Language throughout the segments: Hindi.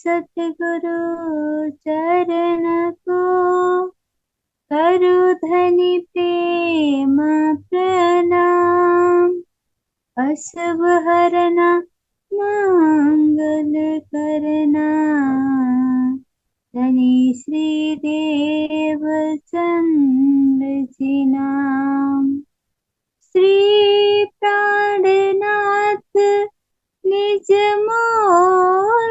सतगुरु चरण को, करु धनि प्रेम प्रणाम। असब हरना मंगल करना, धनी श्री देव चंद्र जी नाम। श्री प्राणनाथ निज मूलपति,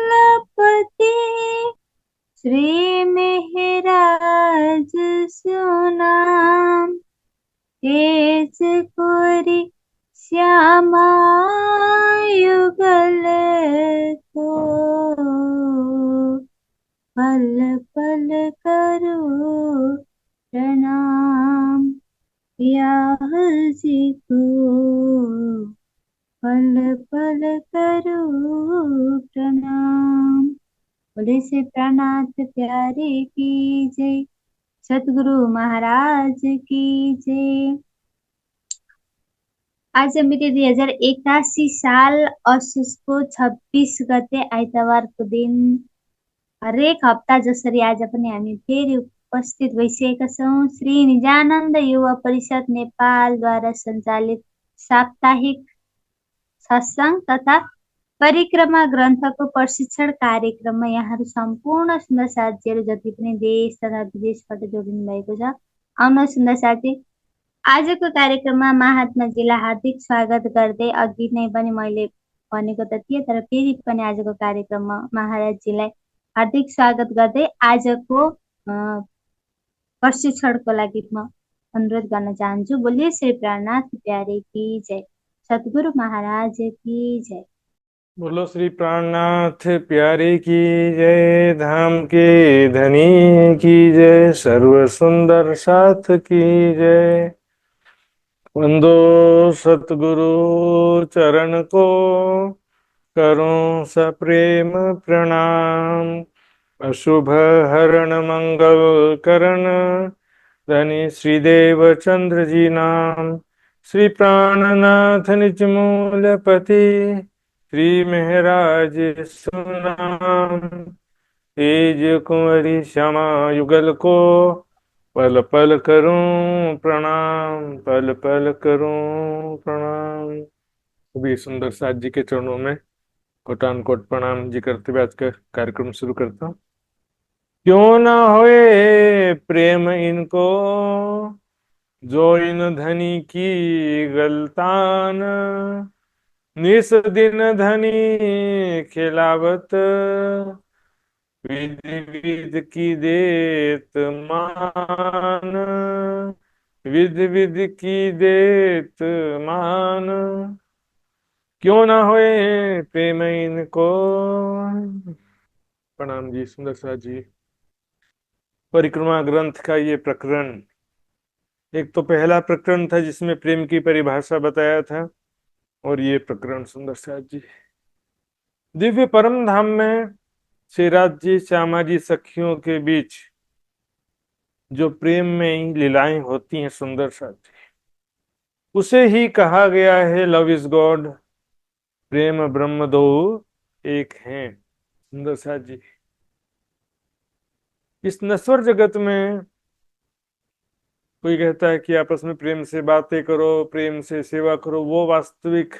श्री मेहराज सुनाम। तेज कोरि श्यामा युगल को, पल पल करो प्रणाम। ब्याह जी को पल पल करो प्रणाम। बोले से प्राणनाथ प्यारे की जय, सतगुरु महाराज की जय। आज मिति 2081 साल असोजको 26 गते आइतबारको दिन। हरेक हप्ता जसरी आज पनि हामी फेरि उपस्थित भइसकेका छौँ। श्री निजानन्द युवा परिषद नेपालद्वारा सञ्चालित साप्ताहिक सत्संग तथा परिक्रमा ग्रन्थको प्रशिक्षण कार्यक्रममा यहाँहरू सम्पूर्ण सुन्दर साथीहरू जति पनि देश तथा विदेशबाट जोडिनु भएको छ, आउन सुन्दर साथी। आजको कार्यक्रममा महात्माजीलाई हार्दिक स्वागत गर्दै, अघि नै पनि मैले भनेको त थिएँ तर फेरि पनि आजको कार्यक्रममा महाराजजीलाई हार्दिक स्वागत गर्दै आजको प्रशिक्षणको लागि म अनुरोध गर्न चाहन्छु। बोलिए श्री प्राणनाथ प्यारे की जय, सतगुरु महाराज की जय। बोलो श्री प्राणनाथ प्यारे की जय, धाम के धनी की जय, सर्व सुंदर साथ की जय। वंदो सतगुरु चरण को, करूं सप्रेम प्रणाम। अशुभ हरण मंगल करण, धनी श्रीदेव चंद्र जी नाम। श्री प्राणनाथ निज मूलपति, श्री मेहराज सुनाम। तेज कुंवरी श्यामा युगल को, पल पल करूं प्रणाम, पल पल करूं प्रणाम। सभी सुंदर साथ जी के चरणों में कोटान कोट प्रणाम जी करते हुए आज का कार्यक्रम शुरू करता हूँ। क्यों न होए प्रेम इनको, जो इन धनी की गलतान। निस दिन धनी खिलावत, विध विध की देत मान। विध विध की देत मान, क्यों ना होए प्रेम इनको। प्रणाम जी सुंदर साथ जी। परिक्रमा ग्रंथ का ये प्रकरण, एक तो पहला प्रकरण था जिसमें प्रेम की परिभाषा बताया था, और ये प्रकरण सुंदर साथ जी दिव्य परम धाम में श्रीराज जी श्यामा जी सखियों के बीच जो प्रेम में ही लीलाएं होती हैं सुंदर साथ जी, उसे ही कहा गया है लव इज गॉड, प्रेम ब्रह्म दो एक हैं। सुंदर साथ जी, इस नश्वर जगत में कोई कहता है कि आपस में प्रेम से बातें करो, प्रेम से सेवा करो, वो वास्तविक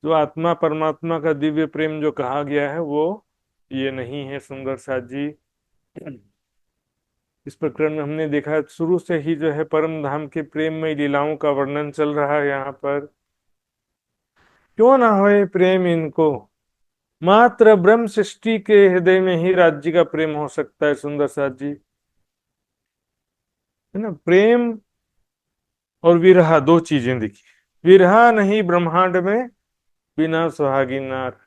जो आत्मा परमात्मा का दिव्य प्रेम जो कहा गया है वो ये नहीं है सुंदर साथ जी। इस प्रकरण में हमने देखा शुरू से ही जो है परम धाम के प्रेममय लीलाओं का वर्णन चल रहा है यहाँ पर। क्यों ना होए प्रेम इनको, मात्र ब्रह्म सृष्टि के हृदय में ही राज्य का प्रेम हो सकता है सुंदर साथ जी, है ना। प्रेम और विरह दो चीजें देखी, विरह नहीं ब्रह्मांड में बिना सुहागी नार।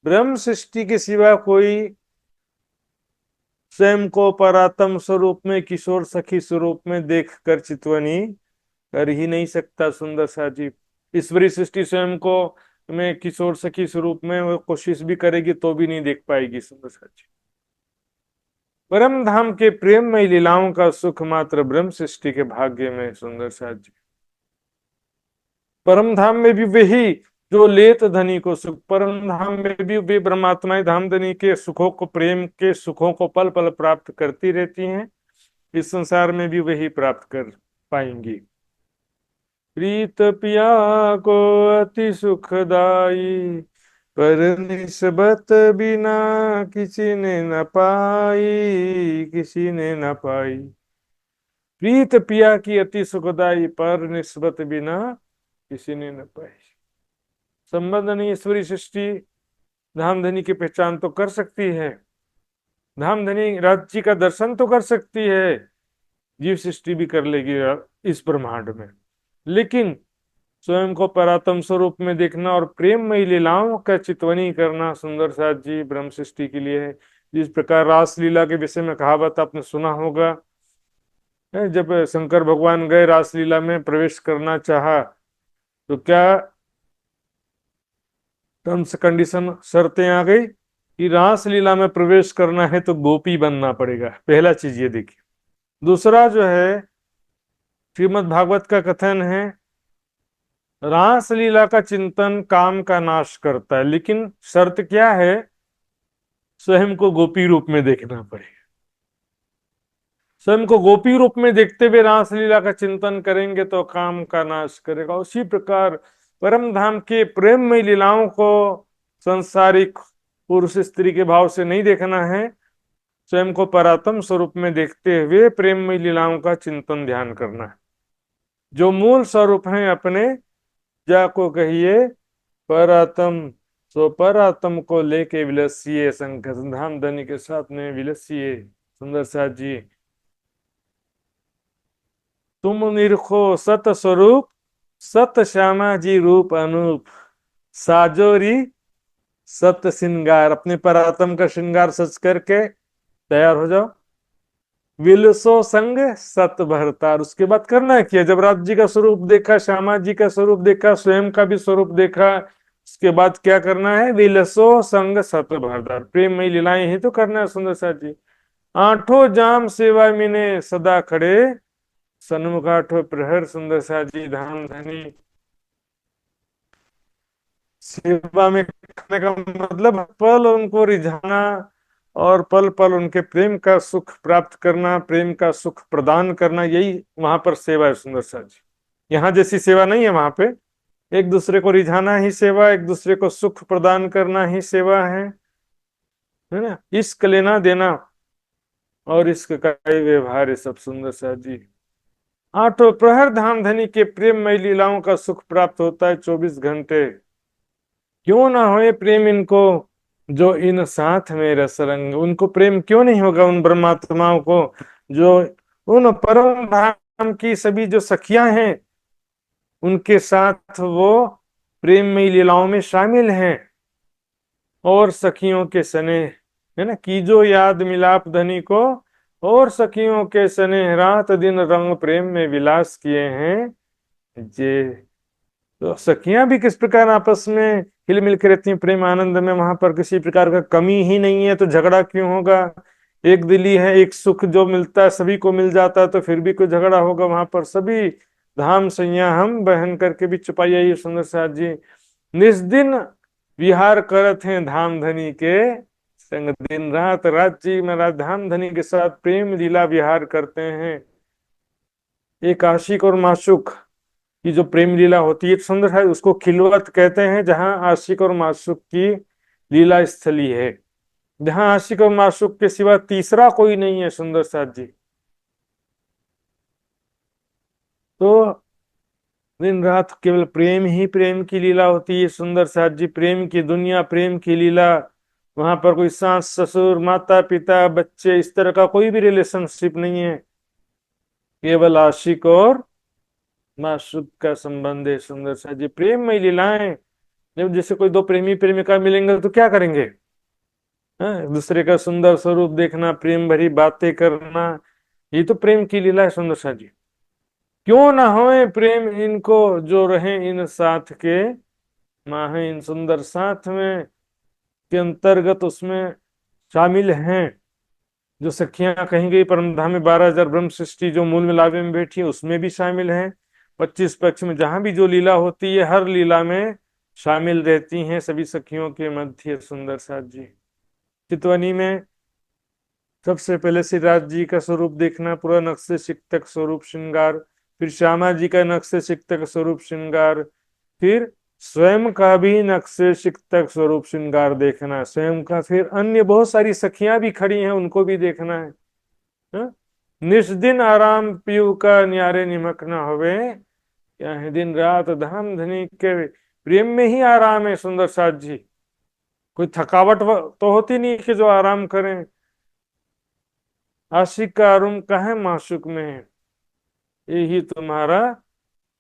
ब्रह्म सृष्टि के सिवा कोई स्वयं को परात्म स्वरूप में किशोर सखी स्वरूप में देख कर चितवनी कर ही नहीं सकता सुंदर साथ जी। ईश्वरी सृष्टि स्वयं को में किशोर सखी स्वरूप में वो कोशिश भी करेगी तो भी नहीं देख पाएगी सुंदर साथ जी। परम धाम के प्रेममय लीलाओं का सुख मात्र ब्रह्म सृष्टि के भाग्य में सुंदर साथ जी। परम धाम में भी वही जो लेत धनी को सुख, परम धाम में भी वे परमात्माएं धाम धनी के सुखों को, प्रेम के सुखों को पल पल प्राप्त करती रहती हैं, इस संसार में भी वही प्राप्त कर पाएंगी। प्रीत पिया को अति सुखदाई, पर निस्बत बिना किसी ने न पाई, किसी ने न पाई। प्रीत पिया की अति सुखदाई, पर निस्बत बिना किसी ने न पाई। संबंध नहीं, ईश्वरी सृष्टि धामधनी की पहचान तो कर सकती है, धामधनी राज्य का दर्शन तो कर सकती है, जीव सृष्टि भी कर लेगी इस ब्रह्मांड में, लेकिन स्वयं को परात्म स्वरूप में देखना और प्रेममयी लीलाओं का चितवनी करना सुंदर साथ जी ब्रह्म सृष्टि के लिए है। जिस प्रकार रास लीला के विषय में कहावत आपने सुना होगा, जब शंकर भगवान गए रास लीला में प्रवेश करना चाहा, तो क्या टर्म्स कंडीशन शर्तें आ गई कि रास लीला में प्रवेश करना है तो गोपी बनना पड़ेगा, पहला चीज ये देखिए। दूसरा जो है, श्रीमद् भागवत का कथन है, रास लीला का चिंतन काम का नाश करता है, लेकिन शर्त क्या है, स्वयं को गोपी रूप में देखना पड़ेगा। स्वयं को गोपी रूप में देखते हुए रास लीला का चिंतन करेंगे तो काम का नाश करेगा। उसी प्रकार परम धाम के प्रेममय लीलाओं को संसारिक पुरुष स्त्री के भाव से नहीं देखना है, स्वयं को परात्म स्वरूप में देखते हुए प्रेममय लीलाओं का चिंतन ध्यान करना है। जो मूल स्वरूप है अपने, जाको कहिए परात्म, सो परात्म को लेके विलसिए, शंकर धाम धनी के साथ में विलसिए। सुंदर साथ जी, तुम निरखो सत स्वरूप, सत श्यामा जी रूप अनूप, साजोरी सत श्रृंगार। अपने परात्म का श्रृंगार सच करके तैयार हो जाओ। विलसो संग सत भरतार। उसके बाद करना क्या, जब रात जी का स्वरूप देखा, श्यामा जी का स्वरूप देखा, स्वयं का भी स्वरूप देखा, उसके बाद क्या करना है, विलसो संग सत भरतार, प्रेममयी लीलाएं ही तो करना है। सुंदर साथ जी, आठों जाम सेवा मिने सदा खड़े, सन्मुख आठों प्रहर। सुंदर साथ जी, धाम धनी सेवा में करने का मतलब पल उनको रिझाना और पल पल उनके प्रेम का सुख प्राप्त करना, प्रेम का सुख प्रदान करना, यही वहां पर सेवा है। सुंदर साथ जी, यहाँ जैसी सेवा नहीं है वहां पे। एक दूसरे को रिझाना ही सेवा, एक दूसरे को सुख प्रदान करना ही सेवा है ना। इश्क लेना देना और इश्क का ही व्यवहार है सब। सुंदर साथ जी, आठों प्रहर धाम धनी के प्रेममय लीलाओं का सुख प्राप्त होता है 24 घंटे। क्यों ना होए प्रेम इनको, जो इन साथ में रस रंग। उनको प्रेम क्यों नहीं होगा उन ब्रह्मात्माओं को, जो उन परम धाम की सभी जो सखियां हैं उनके साथ वो प्रेममयी लीलाओं में शामिल हैं। और सखियों के स्नेह, है ना, कीजो याद मिलाप धनी को, और सखियों के स्नेह रात दिन रंग प्रेम में विलास किए हैं जे। तो सखियां भी किस प्रकार आपस में हिल मिल के रहती हैं प्रेम आनंद में, वहां पर किसी प्रकार का कमी ही नहीं है, तो झगड़ा क्यों होगा। एक दिली है, एक सुख जो मिलता है सभी को मिल जाता है, तो फिर भी कोई झगड़ा होगा वहां पर। सभी धाम सैया हम बहन करके भी चुपाइया। ये सुंदर साथ जी, निस्दिन विहार करत हैं धाम धनी के संग, दिन रात राज्य में धाम धनी के साथ प्रेम लीला विहार करते हैं। एक आशिक और माशूक की जो प्रेम लीला होती है सुंदर है, उसको खिलवत कहते हैं, जहां आशिक और माशूक की लीला स्थली है, जहां आशिक और माशूक के सिवा तीसरा कोई नहीं है। सुंदर साथ जी, तो दिन रात केवल प्रेम ही प्रेम की लीला होती है। सुंदर साथ जी, प्रेम की दुनिया, प्रेम की लीला, वहां पर कोई सास ससुर माता पिता बच्चे इस तरह का कोई भी रिलेशनशिप नहीं है, केवल आशिक और माशूक का संबंध है। सुंदर साथ जी, प्रेममय लीलाएं, जब जैसे कोई दो प्रेमी प्रेमिका मिलेंगे तो क्या करेंगे, हाँ, एक दूसरे का सुंदर स्वरूप देखना, प्रेम भरी बातें करना, ये तो प्रेम की लीला है। सुंदर साथ जी, क्यों ना होए प्रेम इनको, जो रहे इन साथ के माहे। इन सुंदर साथ में के अंतर्गत उसमें शामिल हैं जो सखियां कहीं गई परमधाम में, 12,000 ब्रह्म सृष्टि जो मूल मिलावे में बैठी है उसमें भी शामिल हैं। 25 पक्ष में जहां भी जो लीला होती है, हर लीला में शामिल रहती हैं सभी सखियों के मध्य। सुंदर साथ जी चितवनी में सबसे पहले सिराज जी का स्वरूप देखना, पूरा नक्शे सिक्तक स्वरूप श्रृंगार, फिर श्यामा जी का नक्शे सिक्तक स्वरूप श्रृंगार, फिर स्वयं का भी नक्शे सिक्तक स्वरूप श्रृंगार देखना स्वयं का, फिर अन्य बहुत सारी सखियां भी खड़ी हैं उनको भी देखना है। हाँ? निस्दिन आराम पीयू का न्यारे निमक न होवे, क्या है दिन रात धाम धनी के प्रेम में ही आराम है। सुंदर साथ जी कोई थकावट तो होती नहीं कि जो आराम करें। आशिक का आराम कहाँ माशुक में है, यही तुम्हारा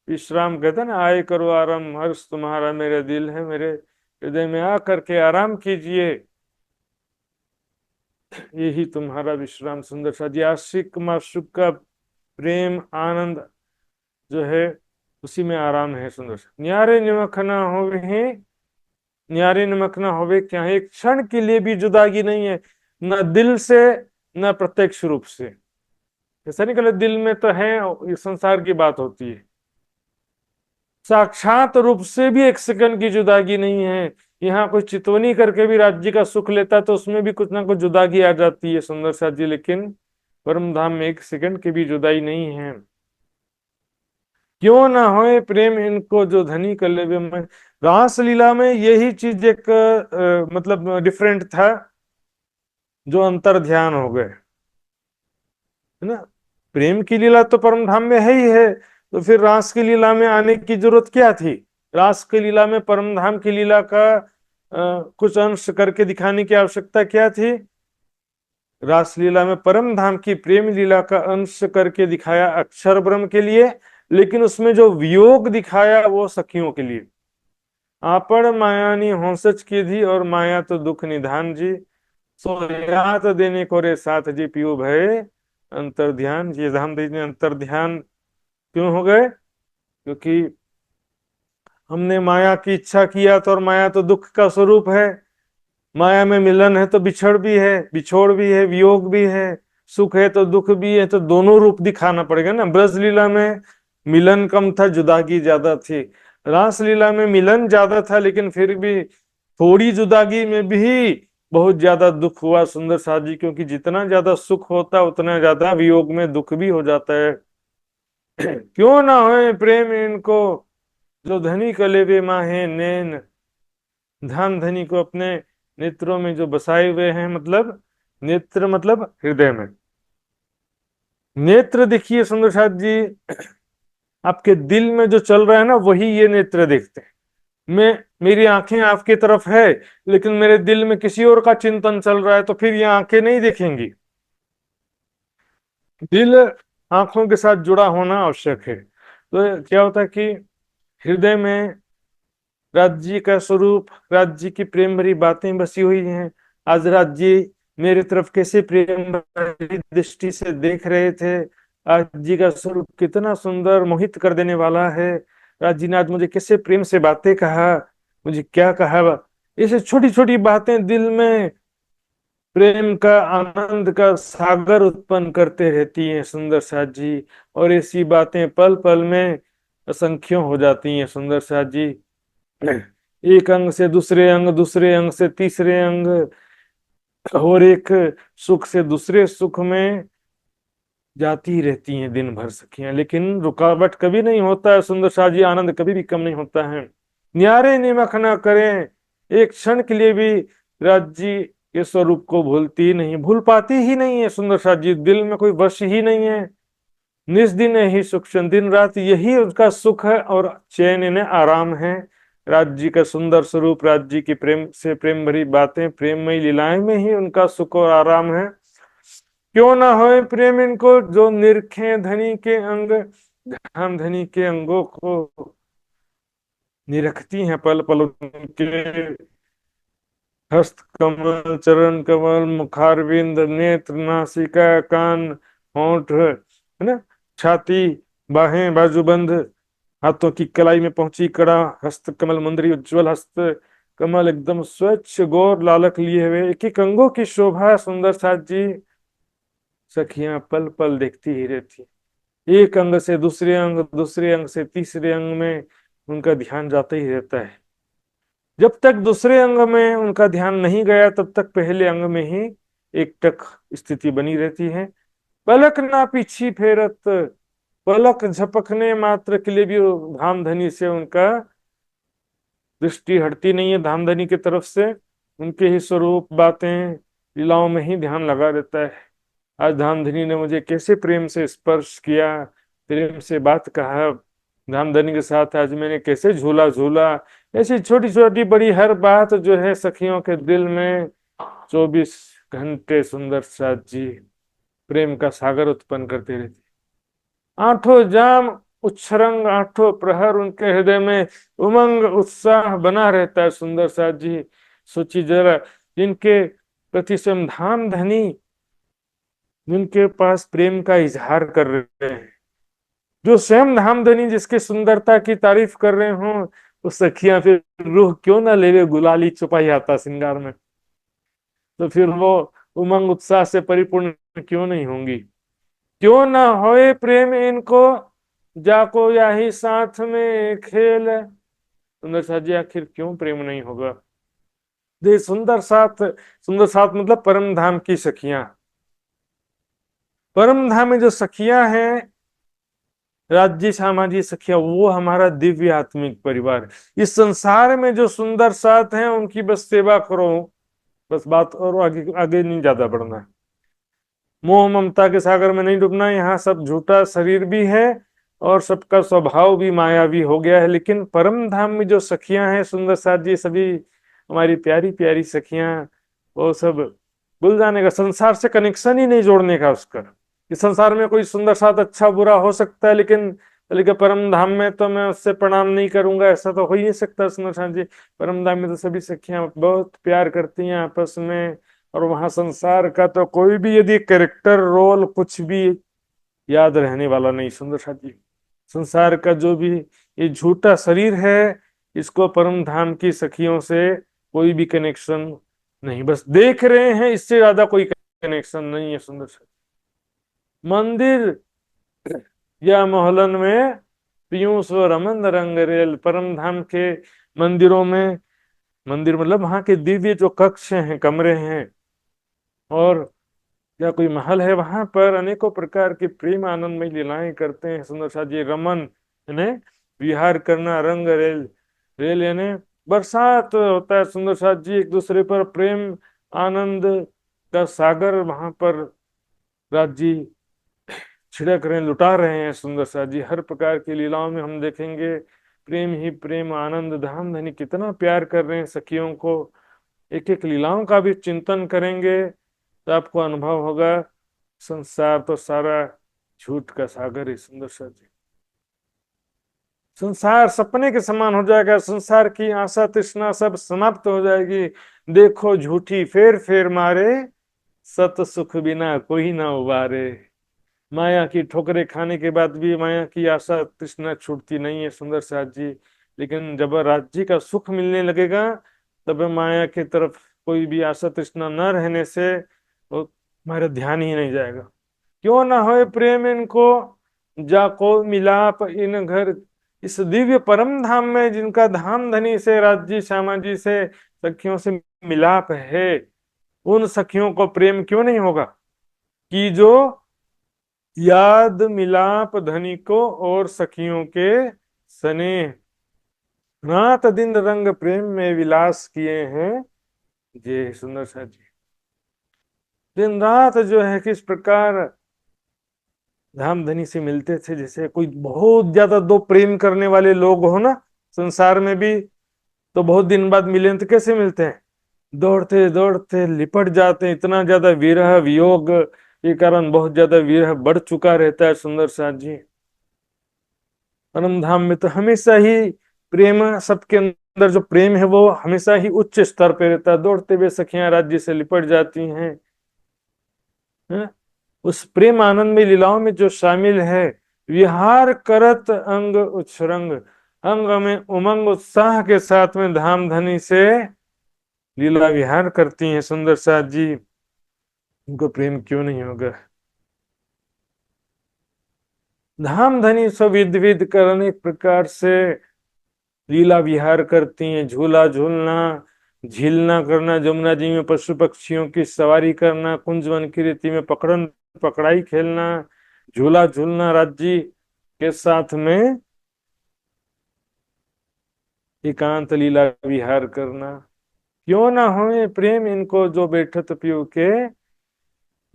विश्राम। कहते हैं ना, आए करो आराम, हर्ष तुम्हारा मेरे दिल है, मेरे हृदय में आ करके आराम कीजिए, यही तुम्हारा विश्राम। सुंदर सा जी आशिक माशुक का प्रेम आनंद जो है उसी में आराम है। सुंदर सा न्यारे निमख ना होवे, न्यारे निमख ना होवे क्या है, एक क्षण के लिए भी जुदागी नहीं है, न दिल से न प्रत्यक्ष रूप से। ऐसा नहीं कहते दिल में तो है, ये संसार की बात होती है, साक्षात रूप से भी एक सेकंड की जुदागी नहीं है। यहाँ कोई चितवनी करके भी राज्य का सुख लेता तो उसमें भी कुछ ना कुछ जुदागी आ जाती है। सुंदर साथ जी लेकिन परम धाम में एक सेकंड की भी जुदाई नहीं है। क्यों ना होए प्रेम इनको जो धनी कर ले में। रास लीला में यही चीज एक मतलब डिफरेंट था, जो अंतर ध्यान हो गए, है ना। प्रेम की लीला तो परम धाम में है ही है, तो फिर रास की लीला में आने की जरूरत क्या थी। रास की लीला में परम धाम की लीला का कुछ अंश करके दिखाने की आवश्यकता क्या थी। रास लीला में परम धाम की प्रेम लीला का अंश करके दिखाया अक्षर ब्रह्म के लिए, लेकिन उसमें जो वियोग दिखाया वो सखियों के लिए। आपण मायानी होंसच की थी और माया तो दुख निधान जी, सो यात देने को रे साथ जी पियो भय अंतर ध्यान। ये धाम देने अंतर ध्यान क्यों हो गए, क्योंकि हमने माया की इच्छा किया तो, और माया तो दुख का स्वरूप है। माया में मिलन है तो बिछड़ भी है, बिछोड़ भी है, वियोग भी है, सुख है तो दुख भी है, तो दोनों रूप दिखाना पड़ेगा ना। ब्रज लीला में मिलन कम था, जुदागी ज्यादा थी। रास लीला में मिलन ज्यादा था लेकिन फिर भी थोड़ी जुदागी में भी बहुत ज्यादा दुख हुआ। सुंदर साथ जी क्योंकि जितना ज्यादा सुख होता है उतना ज्यादा वियोग में दुख भी हो जाता है। क्यों ना होए प्रेम इनको जो धनी कलेवे माहे नैन, धन धनी को अपने नेत्रों में जो बसाए हुए हैं, मतलब नेत्र मतलब हृदय में। नेत्र देखिए सुंदर साथ जी, आपके दिल में जो चल रहा है ना वही ये नेत्र देखते हैं। मैं, मेरी आंखें आपकी तरफ है लेकिन मेरे दिल में किसी और का चिंतन चल रहा है, तो फिर ये आंखें नहीं देखेंगी। दिल आंखों के साथ जुड़ा होना आवश्यक है। तो क्या होता है कि हृदय में राज्य का स्वरूप, राज्य की प्रेम भरी बातें बसी हुई हैं। आज राज्य मेरे तरफ कैसे प्रेम भरी दृष्टि से देख रहे थे, आज जी का स्वरूप कितना सुंदर मोहित कर देने वाला है। राज जी ने आज मुझे कैसे प्रेम से बातें कहा, मुझे क्या कहा, ऐसे छोटी छोटी बातें दिल में प्रेम का आनंद का सागर उत्पन्न करते रहती हैं। सुंदर साथ जी और ऐसी बातें पल पल में असंख्यों हो जाती हैं। सुंदर साथ जी एक अंग से दूसरे अंग, दूसरे अंग से तीसरे अंग, और एक सुख से दूसरे सुख में जाती ही रहती हैं दिन भर सखियां, लेकिन रुकावट कभी नहीं होता है। सुंदर शाह जी आनंद कभी भी कम नहीं होता है। न्यारे निमख ना करें, एक क्षण के लिए भी राज्य के स्वरूप को भूलती ही नहीं, भूल पाती ही नहीं है। सुंदर शाह जी दिल में कोई वश ही नहीं है। निस दिन ही सुख, दिन रात यही उसका सुख है और चैन इन्हें आराम है। राज्य का सुंदर स्वरूप, राज्य की प्रेम से प्रेम भरी बातें, प्रेममयी लीलाएं में ही उनका सुख और आराम है। क्यों ना होए प्रेम इनको जो निरखे धनी के अंग, हम धनी के अंगों को निरखती हैं पल पल। उनके हस्त कमल, चरण कमल, मुखारविंद, नेत्र, नासिका, कान, होंठ, है ना, छाती, बाहें, बाजूबंद, हाथों की कलाई में पहुंची कड़ा, हस्त कमल मुंदरी, उज्जवल हस्त कमल एकदम स्वच्छ गौर लालक लिए हुए, एक एक अंगों की शोभा सुंदर साथ जी सखियां पल पल देखती ही रहती। एक अंग से दूसरे अंग, दूसरे अंग से तीसरे अंग में उनका ध्यान जाता ही रहता है। जब तक दूसरे अंग में उनका ध्यान नहीं गया तब तक पहले अंग में ही एकटक स्थिति बनी रहती है। पलक ना पीछी फेरत, पलक झपकने मात्र के लिए भी धामधनी से उनका दृष्टि हटती नहीं है, धामधनी की तरफ से। उनके ही स्वरूप, बातें, लीलाओं में ही ध्यान लगा रहता है। आज धामधनी ने मुझे कैसे प्रेम से स्पर्श किया, प्रेम से बात कहा, धामधनी के साथ आज मैंने कैसे झूला झूला। ऐसी छोटी छोटी बड़ी हर बात जो है सखियों के दिल में 24 घंटे सुंदर साथ जी प्रेम का सागर उत्पन्न करते रहते। आठों जाम उच्छृंग, आठों प्रहर उनके हृदय में उमंग उत्साह बना रहता है। सुंदर साथ जी सोची जरा, जिनके प्रति स्वयं धाम धनी जिनके पास प्रेम का इजहार कर रहे हैं, जो स्वयं धाम धनी जिसके सुंदरता की तारीफ कर रहे हो, वो सखियां फिर रूह क्यों ना लेवे गुलाली छुपाई आता श्रृंगार में। तो फिर वो उमंग उत्साह से परिपूर्ण क्यों नहीं होंगी। क्यों ना होए प्रेम इनको, जाको याही साथ में खेल। सुंदर साथ जी आखिर क्यों प्रेम नहीं होगा। दे सुंदर साथ, सुंदर साथ मतलब परम धाम की सखियां। परम धाम में जो सखियां हैं, राज्य सामाजिक सखिया, वो हमारा दिव्य आत्मिक परिवार है। इस संसार में जो सुंदर साथ हैं उनकी बस सेवा करो, बस बात, और आगे आगे नहीं ज्यादा बढ़ना है। मोह ममता के सागर में नहीं डूबना। यहाँ सब झूठा शरीर भी है और सबका स्वभाव भी मायावी हो गया है। लेकिन परम धाम में जो सखियां हैं, सुंदर साथ जी सभी हमारी प्यारी प्यारी सखियां, वो सब भूल जाने का, संसार से कनेक्शन ही नहीं जोड़ने का उसका। इस संसार में कोई सुंदर साथ अच्छा बुरा हो सकता है, लेकिन परम धाम में तो मैं उससे प्रणाम नहीं करूंगा, ऐसा तो हो ही नहीं सकता। सुंदर साथ जी परम धाम में तो सभी सखियां बहुत प्यार करती हैं आपस में। और वहां संसार का तो कोई भी यदि कैरेक्टर रोल कुछ भी याद रहने वाला नहीं। सुंदर साथ जी संसार का जो भी ये झूठा शरीर है, इसको परम धाम की सखियों से कोई भी कनेक्शन नहीं, बस देख रहे हैं, इससे ज्यादा कोई कनेक्शन नहीं है। सुंदर साथ मंदिर या मोहल्लन में पीयूष व रमन रंग रेल। परम धाम के मंदिरों में, मंदिर मतलब वहां के दिव्य जो कक्ष हैं, कमरे हैं, और या कोई महल है, वहां पर अनेकों प्रकार के प्रेम आनंदमय लीलाएं करते हैं। सुंदर साथ जी रमन यानी विहार करना, रंग रेल, रेल यानी बरसात होता है। सुंदर साथ जी एक दूसरे पर प्रेम आनंद का सागर वहां पर राज जी छिड़क रहे हैं, लुटा रहे हैं। सुंदर साथ जी हर प्रकार की लीलाओं में हम देखेंगे प्रेम ही प्रेम, आनंद धाम धनी कितना प्यार कर रहे हैं सखियों को। एक एक लीलाओं का भी चिंतन करेंगे तो आपको अनुभव होगा, संसार तो सारा झूठ का सागर है। सुंदर साथ जी संसार सपने के समान हो जाएगा, संसार की आशा तृष्णा सब समाप्त हो जाएगी। देखो झूठी फेर फेर मारे, सत सुख बिना कोई ना उबारे। माया की ठोकरें खाने के बाद भी माया की आशा तृष्णा छूटती नहीं है। सुंदर साथ जी लेकिन जब राज्य का सुख मिलने लगेगा, तब माया की तरफ कोई भी आशा तृष्णा न रहने से वो हमारा ध्यान ही नहीं जाएगा। क्यों ना होए प्रेम इनको, जाको मिलाप इन घर। इस दिव्य परम धाम में जिनका धाम धनी से, राज्य श्यामा जी से, सखियों से मिलाप है, उन सखियों को प्रेम क्यों नहीं होगा कि जो याद मिलाप धनिकों और सखियों के स्नेह, रात दिन रंग प्रेम में विलास किए हैं। ये सुंदर साथ जी दिन रात जो है किस प्रकार धामधनी से मिलते थे। जैसे कोई बहुत ज्यादा दो प्रेम करने वाले लोग हो ना संसार में भी, तो बहुत दिन बाद मिले तो कैसे मिलते हैं, दौड़ते दौड़ते लिपट जाते हैं। इतना ज्यादा विरह वियोग के कारण बहुत ज्यादा विरह बढ़ चुका रहता है। सुंदर साथ जी परम धाम में तो हमेशा ही प्रेम, सबके अंदर जो प्रेम है वो हमेशा ही उच्च स्तर पे रहता है। दौड़ते हुए सखियां राज्य से लिपट जाती हैं, हैं? उस प्रेम आनंद में लीलाओं में जो शामिल है, विहार करत अंग उच्छृंग, अंग में उमंग उत्साह के साथ में धाम धनी से लीला विहार करती हैं। सुंदर साथ जी उनको प्रेम क्यों नहीं होगा। धाम धनी स्विद विद कर अनेक प्रकार से लीला विहार करती हैं, झूला झूलना, झीलना करना, जमुना जी में पशु पक्षियों की सवारी करना, कुंजवन की रेती में पकड़न पकड़ाई खेलना, झूला झूलना, राज्य के साथ में एकांत लीला विहार करना। क्यों ना होए प्रेम इनको जो बैठत पीयू के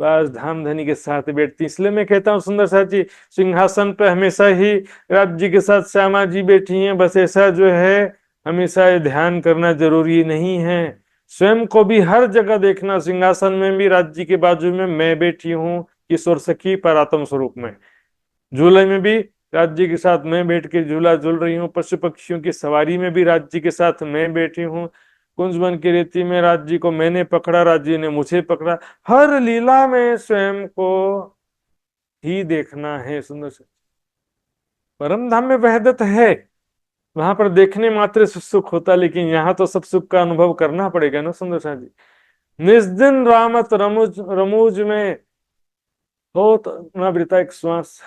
बस धाम धनी के साथ बैठती। इसलिए मैं कहता हूँ सुंदर साथ जी, सिंहासन पे हमेशा ही राज जी के साथ श्यामा जी बैठी हैं, बस ऐसा जो है हमेशा ये ध्यान करना जरूरी नहीं है। स्वयं को भी हर जगह देखना, सिंहासन में भी राज जी के बाजू में मैं बैठी हूँ ईश्वर सखी परात्म स्वरूप में, झूले में भी राज्य के साथ मैं बैठ के झूला झूल रही हूँ, पशु पक्षियों की सवारी में भी राज्य के साथ मैं बैठी हूँ, कुंजवन की रेती में राज्य को मैंने पकड़ा, राज्य ने मुझे पकड़ा। हर लीला में स्वयं को ही देखना है। सुंदर से परम धाम में वहदत है, वहां पर देखने मात्र से सुख होता, लेकिन यहाँ तो सब सुख का अनुभव करना पड़ेगा ना सुंदर सा जी। निज दिन रामत रमुज रमूज में हो तो ना बीता एक श्वास।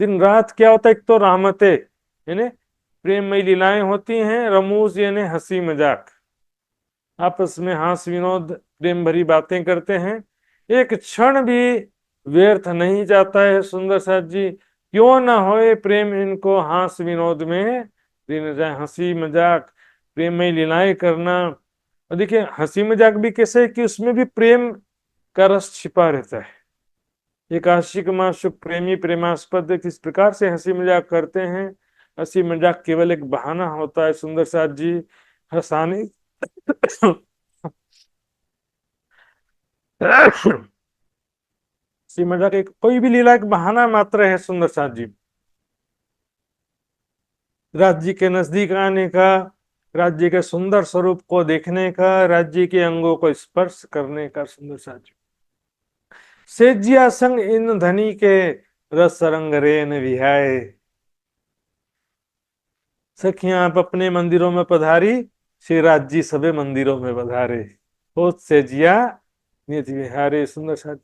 दिन रात क्या होता है, एक तो रहमते यानी प्रेममयी लीलाएं होती हैं, रमूज यानी हंसी मजाक, आपस में हास विनोद प्रेम भरी बातें करते हैं, एक क्षण भी व्यर्थ नहीं जाता है सुंदर साथ जी। क्यों ना होए प्रेम इनको हास विनोद में दिन जाए, हंसी मजाक प्रेममयी लीलाएं करना। और देखिए हंसी मजाक भी कैसे है कि उसमें भी प्रेम का रस छिपा रहता है। एक आशिक माशुक प्रेमी प्रेमास्पद किस प्रकार से हंसी मजाक करते हैं। हंसी मजाक केवल एक बहाना होता है सुंदर साथ जी, हंसाने हंसी मजाक एक कोई भी लीला एक बहाना मात्र है सुंदर साथ जी, राज्य के नजदीक आने का, राज्य के सुंदर स्वरूप को देखने का, राज्य के अंगों को स्पर्श करने का। सुंदर साथ जी सेजिया संग इन धनी के रस रंग रेन विहाय। सखियां आप अपने मंदिरों में पधारी, श्री राज जी सबे मंदिरों में पधारे, होत से जिया नित विहारे। सुंदर साथ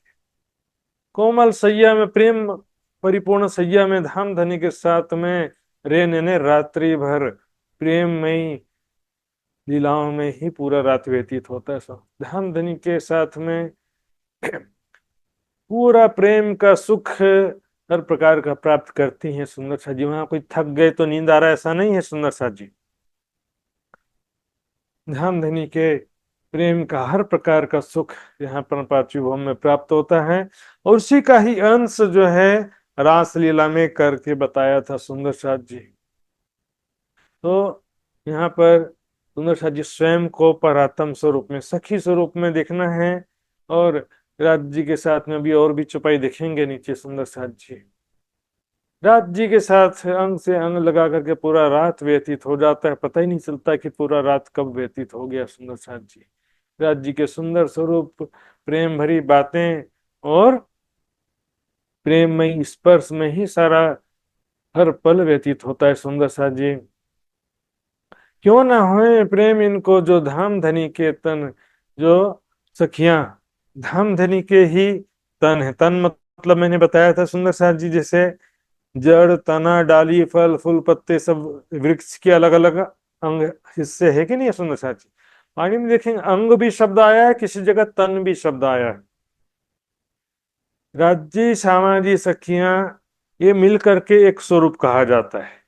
कोमल सैया में प्रेम परिपूर्ण सैया में धाम धनी के साथ में रेन ने रात्रि भर प्रेममयी लीलाओं में ही पूरा रात व्यतीत होता है। सब धाम धनी के साथ में पूरा प्रेम का सुख हर प्रकार का प्राप्त करती हैं सुंदर सा जी। वहां कोई थक गए तो नींद आ रहा है ऐसा नहीं है सुंदर सा जी, धाम धनी के प्रेम का हर प्रकार का सुख यहाँ पर पार्थिव भूमि में प्राप्त होता है। और उसी का ही अंश जो है रास लीला में करके बताया था सुंदर साथ जी। तो यहाँ पर सुंदर साथ जी स्वयं को परात्म स्वरूप में सखी स्वरूप में देखना है। और राज जी के साथ में भी और भी चौपाई देखेंगे नीचे सुंदर साथ जी। रात जी के साथ अंग से अंग लगा करके पूरा रात व्यतीत हो जाता है, पता ही नहीं चलता कि पूरा रात कब व्यतीत हो गया सुंदर साथ जी। रात जी के सुंदर स्वरूप, प्रेम भरी बातें और प्रेममय स्पर्श में ही सारा हर पल व्यतीत होता है सुंदर साथ जी। क्यों ना होए प्रेम इनको जो धाम धनी के तन, जो सखियां धाम धनी के ही तन है। तन मतलब मैंने बताया था सुंदर साथ जी, जैसे जड़ तना डाली फल फूल पत्ते सब वृक्ष के अलग अलग अंग हिस्से है कि नहीं है सुंदर साथी। आगे में देखेंगे अंग भी शब्द आया है, किसी जगह तन भी शब्द आया है। राज्य सामाजी सखियां ये मिल करके एक स्वरूप कहा जाता है।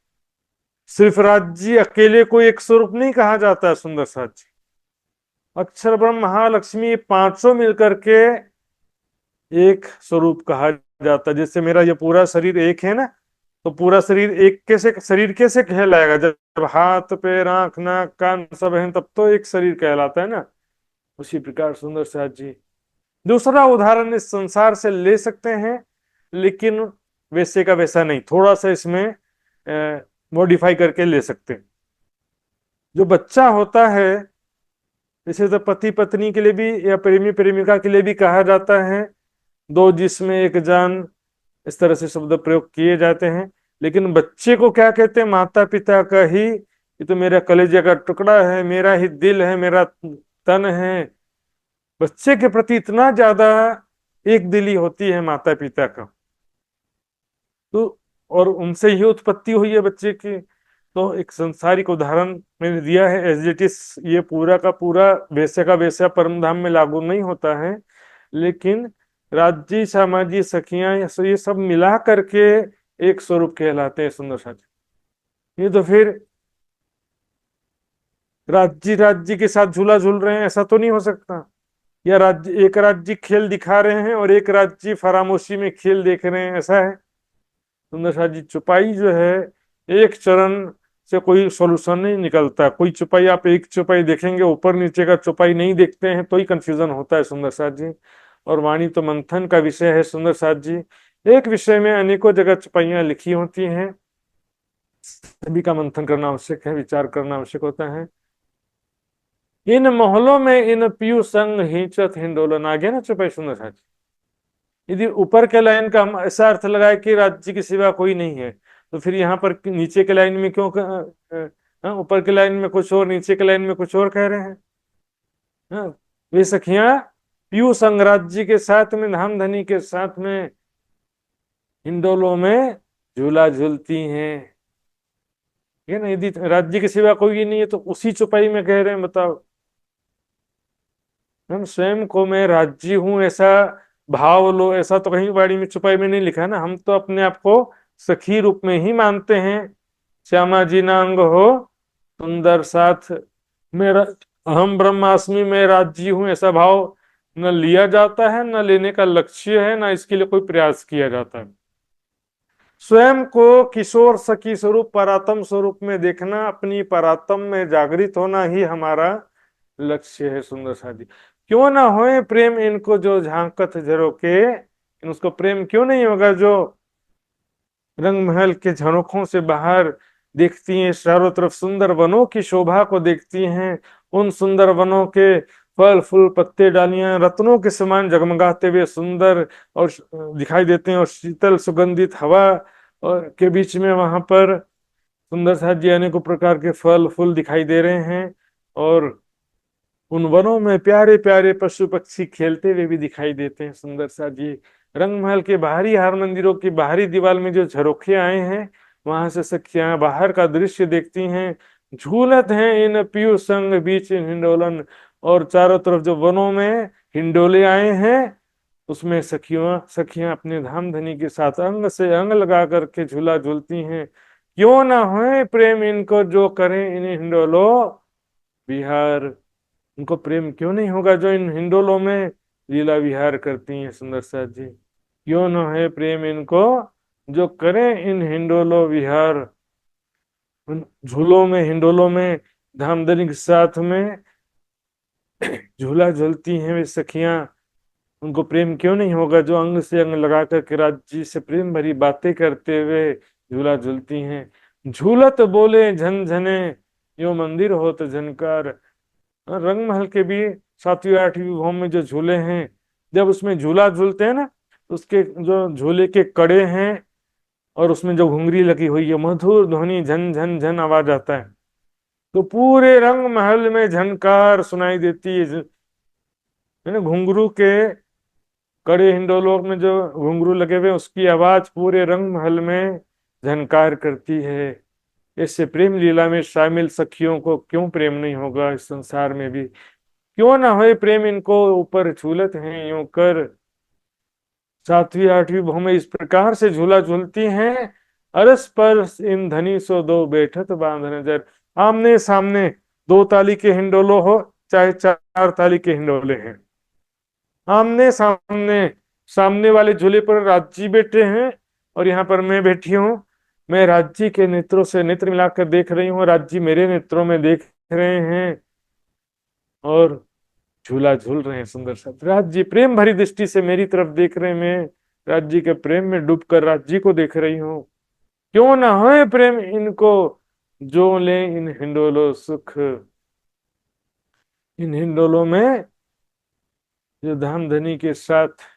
सिर्फ राज्य अकेले को एक स्वरूप नहीं कहा जाता है सुंदर साथी। अक्षर ब्रह्म महालक्ष्मी पांचों मिलकर के एक स्वरूप कहा जाता है। जैसे मेरा ये पूरा शरीर एक है ना, तो पूरा शरीर एक कैसे, शरीर कैसे कहलाएगा, जब हाथ पैर आंख नाक कान सब है तब तो एक शरीर कहलाता है ना। उसी प्रकार सुंदर साथ जी दूसरा उदाहरण इस संसार से ले सकते हैं, लेकिन वैसे का वैसा नहीं, थोड़ा सा इसमें मॉडिफाई करके ले सकते हैं। जो बच्चा होता है, इसे तो पति पत्नी के लिए भी या प्रेमी प्रेमिका के लिए भी कहा जाता है, दो जिसमें एक जान, इस तरह से शब्द प्रयोग किए जाते हैं। लेकिन बच्चे को क्या कहते हैं, माता पिता का ही, ये तो मेरा कलेजे का टुकड़ा है, मेरा ही दिल है, मेरा तन है। बच्चे के प्रति इतना ज्यादा एक दिली होती है माता पिता का। तो और उनसे ही उत्पत्ति हुई है बच्चे की, तो एक संसारिक उदाहरण मैंने दिया है, एज इट इज ये पूरा का पूरा वैसे का वैसा परम धाम में लागू नहीं होता है, लेकिन राज्य सामाजी सखियां ये सब मिला करके एक स्वरूप कहलाते हैं सुंदर साथी। ये तो फिर राज्य के साथ झूला झूल रहे हैं ऐसा तो नहीं हो सकता, या राज्य एक राज्य खेल दिखा रहे हैं और एक राज्य फरामोशी में खेल देख रहे हैं, ऐसा है। सुंदर साथ जी, छुपाई जो है एक चरण से कोई सॉल्यूशन नहीं निकलता। कोई छुपाई आप एक छुपाई देखेंगे, ऊपर नीचे का छुपाई नहीं देखते हैं तो ही कंफ्यूजन होता है सुंदर साथ जी। और वाणी तो मंथन का विषय है सुंदर साथ जी। एक विषय में अनेकों जगह छुपाइयां लिखी होती हैं, सभी का मंथन करना आवश्यक है, विचार करना आवश्यक होता है। इन मोहल्लों में इन पीयू संग हिंचत हिंडोलन, आ गया ना छुपाई सुंदर साथ जी। यदि ऊपर के लाइन का हम ऐसा अर्थ लगाए कि राज्य के सिवा कोई नहीं है, तो फिर यहाँ पर नीचे के लाइन में क्यों ऊपर के लाइन में कुछ और नीचे के लाइन में कुछ और कह रहे हैं। हाँ, वे सखियां पीयू संगराज्य के साथ में, धामधनी के साथ में हिंडोलों में झूला झूलती हैं। ये ना, यदि राज्य के सिवा कोई नहीं है तो उसी चौपाई में कह रहे हैं, बताओ। हम स्वयं को मैं राज्य हूं ऐसा भाव लो, ऐसा तो कहीं वाणी में छुपाई में नहीं लिखा है ना। हम तो अपने आप को सखी रूप में ही मानते हैं। श्यामा जी ना अंग हो सुंदर साथ, मेरा हम ब्रह्मास्मि में राज्य हूं ऐसा भाव न लिया जाता है, न लेने का लक्ष्य है, न इसके लिए कोई प्रयास किया जाता है। स्वयं को किशोर सखी स्वरूप परात्म स्वरूप में देखना, अपनी परात्म में जागृत होना ही हमारा लक्ष्य है सुंदर साथी। क्यों ना होए प्रेम इनको जो झांकत झरोके, इन उसको प्रेम क्यों नहीं होगा जो रंग महल के झरोखों से बाहर देखती हैं, चारों तरफ सुंदर वनों की शोभा को देखती हैं। उन सुंदर वनों के फल फूल पत्ते डालियां रत्नों के समान जगमगाते हुए सुंदर और दिखाई देते हैं, और शीतल सुगंधित हवा और के बीच में वहां पर सुंदर साथ जी अनेकों प्रकार के फल फूल दिखाई दे रहे हैं। और उन वनों में प्यारे प्यारे पशु पक्षी खेलते हुए भी दिखाई देते हैं सुंदर सा जी। रंग महल के बाहरी हार मंदिरों की बाहरी दीवार में जो झरोखे आए हैं, वहां से सखियां बाहर का दृश्य देखती हैं। झूलत हैं इन पीयू संग बीच इन हिंडोलन, और चारों तरफ जो वनों में हिंडोले आए हैं उसमें सखियां सखियां अपने धाम धनी के साथ अंग से अंग लगा करके झूला झूलती हैं। क्यों ना होए प्रेम इनको जो करें इन हिंडोलो विहार, उनको प्रेम क्यों नहीं होगा जो इन हिंडोलों में लीला विहार करती हैं सुंदर साथ जी। क्यों न है प्रेम इनको जो करें इन हिंडोलो विहार, उन झूलों में हिंडोलों में धामधनी के साथ में झूला झूलती हैं वे सखियां। उनको प्रेम क्यों नहीं होगा जो अंग से अंग लगा कर राज्य से प्रेम भरी बातें करते हुए झूला झूलती हैं। झूलत बोले झनझने यो मंदिर होत झनकार। रंग महल के भी सातवीं आठवीं विभाग में जो झूले हैं, जब उसमें झूला झूलते हैं ना, तो उसके जो झूले के कड़े हैं और उसमें जो घुंघरी लगी हुई है, मधुर ध्वनि झन झन झन आवाज आता है, तो पूरे रंग महल में झनकार सुनाई देती है ना। घुंघरू के कड़े हिंडोलों में जो घुंघरू लगे हुए उसकी आवाज पूरे रंग महल में झनकार करती है। इससे प्रेम लीला में शामिल सखियों को क्यों प्रेम नहीं होगा इस संसार में भी। क्यों ना होए प्रेम इनको ऊपर झूलत हैं यूं कर, सातवीं आठवीं बहु में इस प्रकार से झूला झूलती हैं। अरस परस इन धनी सो दो बैठत बांध नजर, आमने सामने दो ताली के हिंडोलो हो चाहे चार ताली के हिंडोले हैं, आमने सामने, सामने वाले झूले पर राजी बैठे हैं और यहाँ पर मैं बैठी हूँ। मैं राज्य के नेत्रों से नेत्र मिलाकर देख रही हूँ, राज्य मेरे नेत्रों में देख रहे हैं और झूला झूल रहे हैं सुंदर सा। राज्य प्रेम भरी दृष्टि से मेरी तरफ देख रहे हैं, मैं राज्य के प्रेम में डूबकर राज्य को देख रही हूँ। क्यों ना होए प्रेम इनको जो ले इन हिंडोलो सुख, इन हिंडोलों में जो धाम धनी के साथ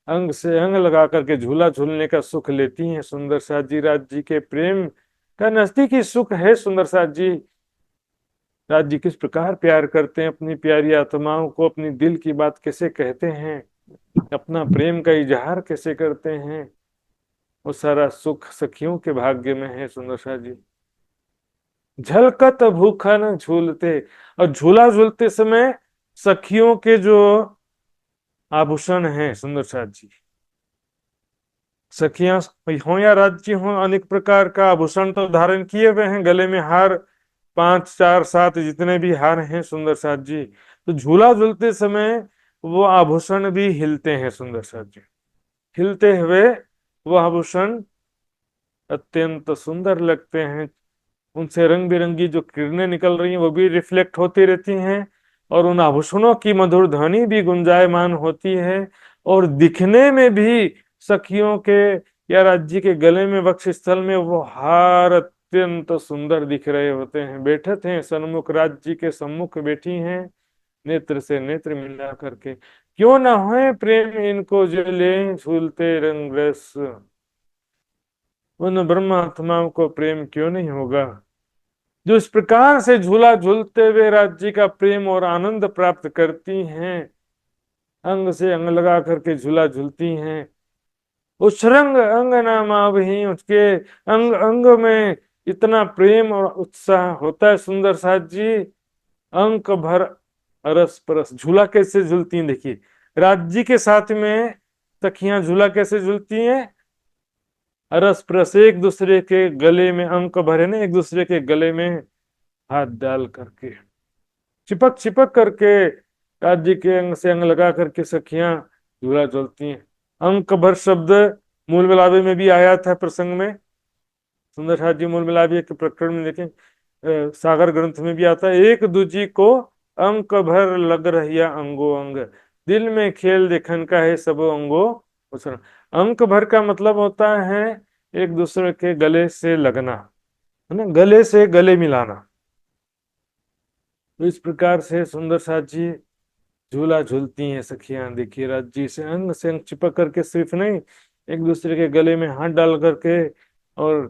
अंग से अंग लगा करके झूला झूलने का सुख लेती हैं सुंदर साथ जी। राज्य के प्रेम का नजदीकी सुख है सुंदर साथ जी। राज्य किस प्रकार प्यार करते हैं अपनी प्यारी आत्माओं को, अपनी दिल की बात कैसे कहते हैं, अपना प्रेम का इजहार कैसे करते हैं, वो सारा सुख सखियों के भाग्य में है सुंदर साथ जी। झलकत भूखा न झूलते। और झूला झूलते समय सखियों के जो आभूषण हैं सुंदर साथ जी, सखियां हो या राज्य हो, अनेक प्रकार का आभूषण तो धारण किए हुए हैं, गले में हार, 5 4 7 जितने भी हार हैं सुंदर साथ जी। तो झूला झूलते समय वो आभूषण भी हिलते हैं सुंदर साथ जी। हिलते हुए वो आभूषण अत्यंत सुंदर लगते हैं। उनसे रंग बिरंगी जो किरणें निकल रही हैं वो भी रिफ्लेक्ट होती रहती हैं, और उन आभूषणों की मधुर ध्वनि भी गुंजायमान होती है। और दिखने में भी सखियों के या राज्य के गले में, वक्ष स्थल में वो हार अत्यंत सुंदर दिख रहे होते हैं। बैठे थे सन्मुख, राज्य के सम्मुख बैठी हैं, नेत्र से नेत्र मिला करके। क्यों ना होए प्रेम इनको जले, झूलते रंग रस। उन ब्रह्मात्माओं को प्रेम क्यों नहीं होगा, जो इस प्रकार से झूला झूलते हुए राज्य का प्रेम और आनंद प्राप्त करती हैं, अंग से अंग लगा करके झूला झूलती हैं। उस रंग अंग ना मावही, उसके अंग अंग में इतना प्रेम और उत्साह होता है सुंदर साथ जी। अंक भर अरस परस। झूला कैसे झूलती हैं देखिए, राज्य के साथ में सखियां झूला कैसे झूलती हैं, अरस परस, एक दूसरे के गले में, अंक भरे ना, एक दूसरे के गले में हाथ डाल करके, चिपक चिपक करके, राज्य के अंग से अंग लगा करके सखियां झूला झूलती हैं। अंक भर शब्द मूल मिलावे में भी आया था प्रसंग में, सुंदर साथ जी मूल मिलावे के प्रकरण में देखें, सागर ग्रंथ में भी आता है, एक दूजी को अंक भर लग रहिया अंगो अंग, दिल में खेल देखन का है सबो अंगो उसर। अंक भर का मतलब होता है एक दूसरे के गले से लगना, है ना, गले से गले मिलाना। तो इस प्रकार से सुंदर साथ जी झूला झूलती हैं सखियां, देखिए राज्य से अंग चिपक करके, सिर्फ नहीं, एक दूसरे के गले में हाथ डाल करके और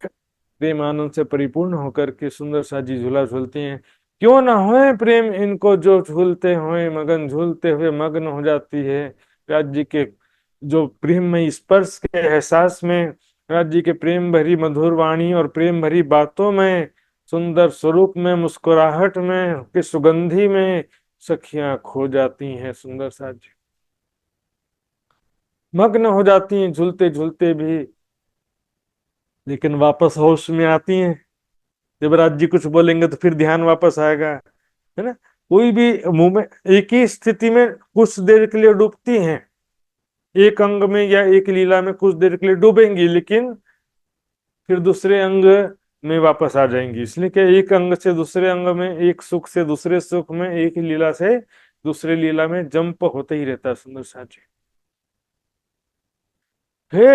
प्रेम आनंद से परिपूर्ण होकर के सुंदर सा जी झूला झूलती हैं। क्यों ना होए प्रेम इनको जो झूलते हुए मगन, झूलते हुए मग्न हो जाती है राज्य के जो प्रेममय स्पर्श के एहसास में, राज्य के प्रेम भरी मधुर वाणी और प्रेम भरी बातों में, सुंदर स्वरूप में, मुस्कुराहट में, की सुगंधी में सखियां खो जाती हैं सुंदर सा जी, मग्न हो जाती हैं झूलते झूलते भी। लेकिन वापस होश में आती हैं, देवराज जी कुछ बोलेंगे तो फिर ध्यान वापस आएगा, है ना। कोई भी मुंह में एक ही स्थिति में कुछ देर के लिए डूबती हैं, एक अंग में या एक लीला में कुछ देर के लिए डूबेंगी, लेकिन फिर दूसरे अंग में वापस आ जाएंगी। इसलिए कि एक अंग से दूसरे अंग में, एक सुख से दूसरे सुख में, एक लीला से दूसरे लीला में जंप होते ही रहता है सुंदर साथी।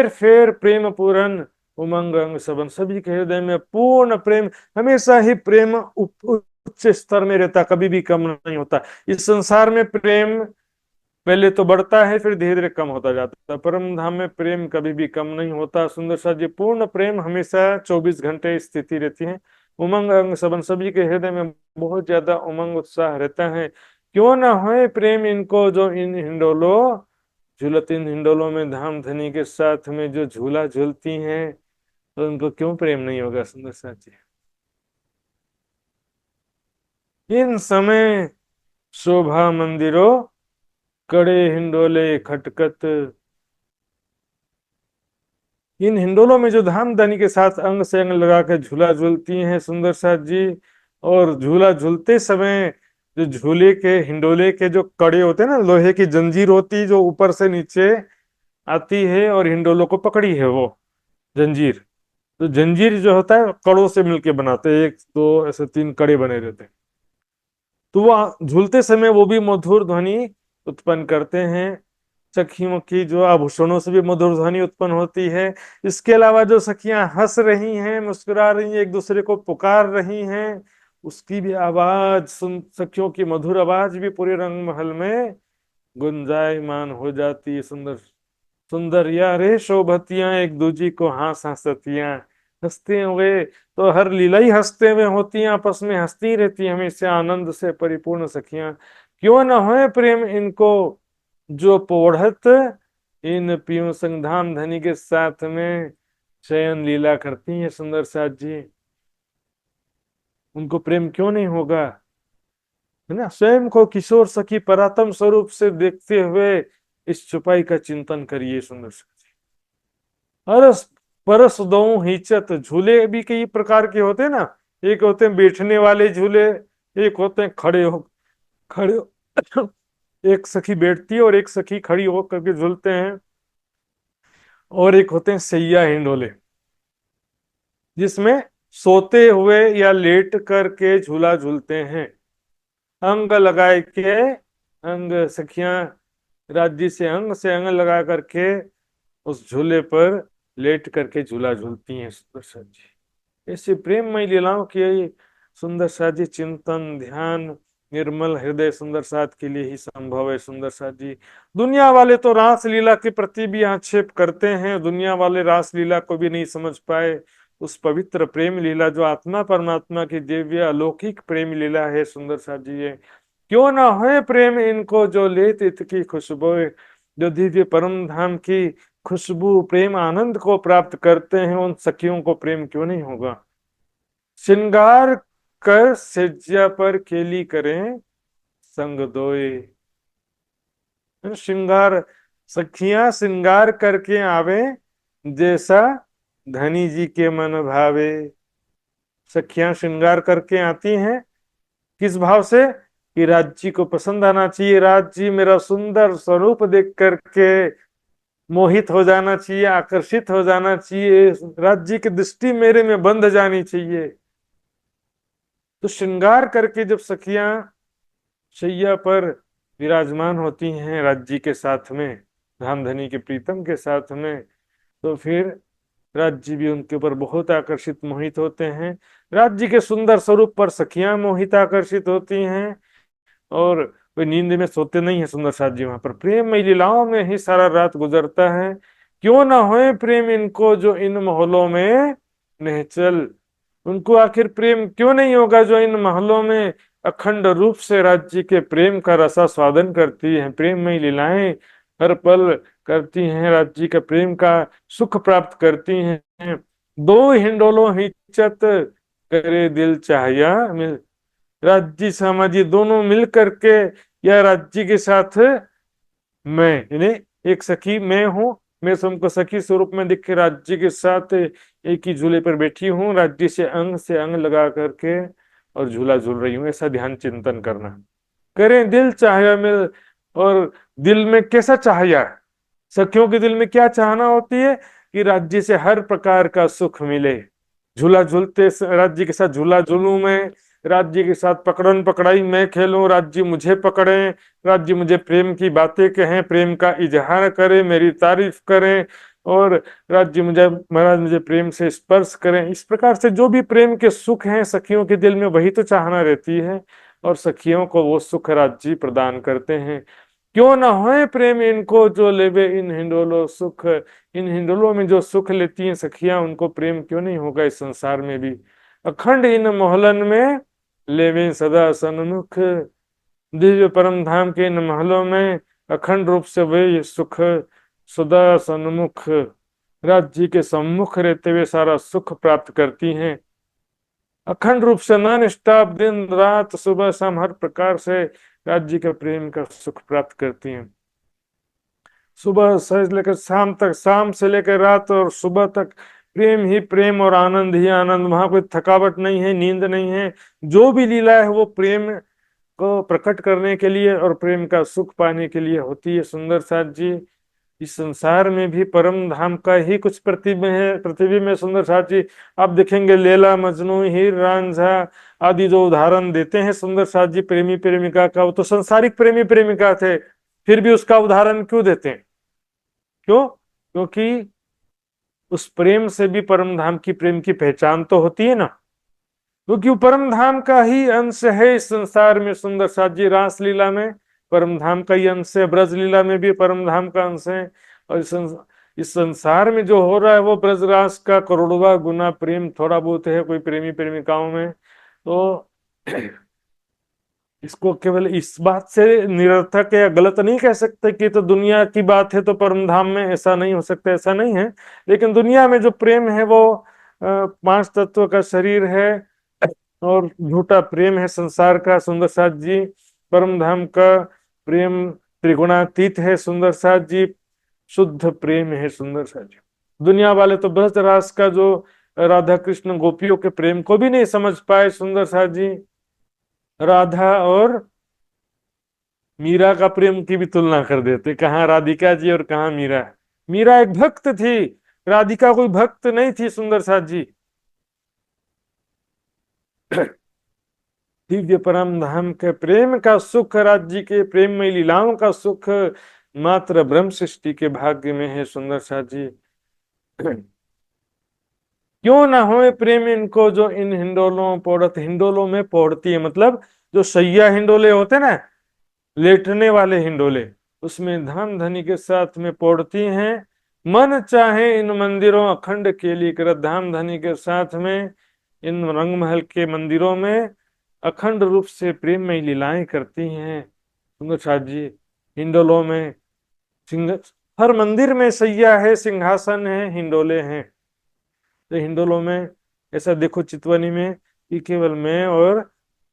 फेर प्रेम पूरन, उमंग अंग सबन, सभी के हृदय में पूर्ण प्रेम, हमेशा ही प्रेम उच्च स्तर में रहता, कभी भी कम नहीं होता। इस संसार में प्रेम पहले तो बढ़ता है, फिर धीरे धीरे कम होता जाता है। परम धाम में प्रेम कभी भी कम नहीं होता सुंदर सा जी, पूर्ण प्रेम हमेशा 24 घंटे स्थिति रहती है। उमंग अंग सबन, सभी के हृदय में बहुत ज्यादा उमंग उत्साह रहता है। क्यों ना होए प्रेम इनको जो इन हिंडोलो झूलत, इन हिंडोलों में धाम धनी के साथ में जो झूला झूलती हैं, तो उनको क्यों प्रेम नहीं होगा सुंदर साथी। इन समय शोभा मंदिरों, कड़े हिंडोले खटकत। इन हिंडोलों में जो धाम धनी के साथ अंग से अंग लगा के झूला झूलती हैं सुंदर साथ जी, और झूला झूलते समय जो झूले के, हिंडोले के जो कड़े होते हैं ना, लोहे की जंजीर होती है जो ऊपर से नीचे आती है और हिंडोलों को पकड़ी है वो जंजीर। तो जंजीर जो होता है कड़ों से मिलके बनाते हैं, एक दो ऐसे 3 कड़े बने रहते हैं। तो वो झूलते समय वो भी मधुर ध्वनि उत्पन्न करते हैं। सखियों की जो आभूषणों से भी मधुर ध्वनि उत्पन्न होती है। इसके अलावा जो सखियां हंस रही हैं, मुस्कुरा रही हैं, एक दूसरे को पुकार रही हैं, उसकी भी आवाज सुन, सखियों की मधुर आवाज भी पूरे रंग महल में गुंजायमान हो जाती है। सुंदर सुंदर या रे शोभतियां, एक दूजी को हंस हंसतियां, हंसते हुए, तो हर लीला ही हंसते हुए होती हैं, आपस में हंसती रहती हैं, हमेशा आनंद से परिपूर्ण सखियां। क्यों न होए प्रेम इनको जो पोढ़त, इन पियो संधाम धनी के साथ में शयन लीला करती हैं सुंदर साथ जी। उनको प्रेम क्यों नहीं होगा, है ना। स्वयं को किशोर सखी परात्म स्वरूप से देखते हुए इस छुपाई का चिंतन करिए। सुंदर सखी, अरस परस दो हिचत, झूले भी कई प्रकार के होते हैं ना। एक होते हैं बैठने वाले झूले, एक होते हैं खड़े हो एक सखी बैठती है और एक सखी खड़ी होकर के झूलते हैं। और एक होते हैं सैया हिंडोले, जिसमें सोते हुए या लेट करके झूला झूलते हैं। अंग लगाए के, अंग सखियां राज्य से अंग लगा करके उस झूले पर लेट करके झूला झूलती हैं। सुंदर सा जी, ऐसे प्रेममय लीलाओं की सुंदर सा जी चिंतन ध्यान निर्मल हृदय सुंदर साथ के लिए ही संभव है। सुंदर साथ जी, दुनिया वाले तो रास लीला के प्रति भी आक्षेप करते हैं, दुनिया वाले रास लीला को भी नहीं समझ पाए। उस पवित्र प्रेम लीला जो आत्मा परमात्मा की दिव्य अलौकिक प्रेम लीला है, सुंदर साथ जी, ये क्यों ना होए प्रेम इनको जो लेत इत की खुशबू, जो दिव्य परम धाम की खुशबू प्रेम आनंद को प्राप्त करते हैं, उन सखियों को प्रेम क्यों नहीं होगा। श्रृंगार कर सज्जा पर केली करें संग दोए। श्रृंगार, सखियां श्रृंगार करके आवे जैसा धनी जी के मन भावे। सखियां श्रृंगार करके आती हैं किस भाव से, कि राज जी को पसंद आना चाहिए, राज जी मेरा सुंदर स्वरूप देख करके मोहित हो जाना चाहिए, आकर्षित हो जाना चाहिए, राज जी की दृष्टि मेरे में बंध जानी चाहिए। तो श्रृंगार करके जब सखियां शैया पर विराजमान होती हैं राज्य के साथ में, धामधनी के प्रीतम के साथ में, तो फिर राज्य भी उनके ऊपर बहुत आकर्षित मोहित होते हैं। राज्य के सुंदर स्वरूप पर सखियां मोहित आकर्षित होती हैं, और कोई नींद में सोते नहीं है सुंदर साथ जी, वहां पर प्रेममय लीलाओं में ही सारा रात गुजरता है। क्यों ना होए प्रेम इनको जो इन महलों में निहचल, उनको आखिर प्रेम क्यों नहीं होगा जो इन महलों में अखंड रूप से राज्य के प्रेम का रसा स्वादन करती हैं, प्रेममय लीलाएं हर पल करती हैं, राज्य का प्रेम का सुख प्राप्त करती हैं। दो हिंडोलो हिचत करे दिल चाहिया मिल, राज्य समाजी दोनों मिल करके या राज्य के साथ मैं, यानी एक सखी मैं हूं, मैं तुमको सखी स्वरूप में दिख के राज्य के साथ एक ही झूले पर बैठी हूँ, राज्य से अंग लगा करके और झूला झूल रही हूँ, ऐसा ध्यान चिंतन करना। करें दिल चाहिए मिल, और दिल में कैसा चाहिए, सखियों के दिल में क्या चाहना होती है, कि राज्य से हर प्रकार का सुख मिले। झूला झूलते राज्य के साथ झूला झूलूं मैं, राज्य के साथ पकड़न पकड़ाई मैं खेलूं, राज्य मुझे पकड़े, राज्य मुझे प्रेम की बातें कहें, प्रेम का इजहार करें, मेरी तारीफ करें, और राज्य मुझे महाराज मुझे प्रेम से स्पर्श करें। इस प्रकार से जो भी प्रेम के सुख हैं सखियों के दिल में, वही तो चाहना रहती है, और सखियों को वो सुख राज्य प्रदान करते हैं। क्यों ना होए प्रेम इनको जो लेवे इन हिंडोलो सुख, इन हिंडोलों में जो सुख लेती हैं सखियां, उनको प्रेम क्यों नहीं होगा इस संसार में भी। अखंड इन मोहलन में लेवे सदा सन्मुख, दिव्य परम धाम के इन महलों में अखंड रूप से वे सुख सदा सन्मुख, राज्य के सम्मुख रहते हुए सारा सुख प्राप्त करती हैं। अखंड रूप से नॉन स्टॉप दिन रात सुबह शाम हर प्रकार से राज्य के प्रेम का सुख प्राप्त करती हैं। सुबह से लेकर शाम तक, शाम से लेकर रात और सुबह तक प्रेम ही प्रेम और आनंद ही आनंद, वहां कोई थकावट नहीं है, नींद नहीं है। जो भी लीला है वो प्रेम को प्रकट करने के लिए और प्रेम का सुख पाने के लिए होती है। सुंदर साथ जी, इस संसार में भी परम धाम का ही कुछ प्रतिबिंब है, प्रतिबिंब में सुंदर साथ जी। आप देखेंगे लैला मजनू हीर रांझा आदि जो उदाहरण देते हैं सुंदर साथ जी प्रेमी प्रेमिका का, वो तो संसारिक प्रेमी प्रेमिका थे, फिर भी उसका उदाहरण क्यों देते हैं, क्यों, क्योंकि उस प्रेम से भी परम धाम की प्रेम की पहचान तो होती है ना, क्योंकि वो परम धाम का ही अंश है इस संसार में। सुंदर साथ जी रास लीला में परम धाम का ही अंश है, ब्रज लीला में भी परम धाम का अंश है, और इस संसार में जो हो रहा है वो ब्रज रास का करोड़वा गुना प्रेम थोड़ा बहुत है कोई प्रेमी प्रेमिकाओं में। तो इसको केवल इस बात से निरर्थक या गलत नहीं कह सकते कि तो दुनिया की बात है तो परम धाम में ऐसा नहीं हो सकता, ऐसा नहीं है। लेकिन दुनिया में जो प्रेम है वो पांच तत्व का शरीर है, और झूठा प्रेम है संसार का सुंदर साथ जी। परम धाम का प्रेम त्रिगुणातीत है सुंदर साथ जी, शुद्ध प्रेम है सुंदर साथ जी। दुनिया वाले तो ब्रज रास का जो राधा कृष्ण गोपियों के प्रेम को भी नहीं समझ पाए सुंदर साथ जी। राधा और मीरा का प्रेम की भी तुलना कर देते, कहाँ राधिका जी और कहाँ मीरा। मीरा एक भक्त थी, राधिका कोई भक्त नहीं थी सुंदर साथ जी। दिव्य परम धाम के प्रेम का सुख, राज्य के प्रेम में लीलाओं का सुख मात्र ब्रह्म सृष्टि के भाग्य में है सुंदर साथ जी। क्यों ना होए प्रेम इनको जो इन हिंडोलों पौड़त, हिंडोलों में पौड़ती है मतलब जो सैया हिंडोले होते ना, लेटने वाले हिंडोले, उसमें धाम धनी के साथ में पौड़ती हैं। मन चाहे इन मंदिरों अखंड केली कर, धाम धनी के साथ में इन रंगमहल के मंदिरों में अखंड रूप से प्रेम में लीलाएं करती हैं सुंदर साथ जी। हिंडोलों में सिंह, हर मंदिर में सैया है, सिंहासन है, हिंडोले हैं। तो हिंडोलों में ऐसा देखो चितवनी में कि केवल मैं और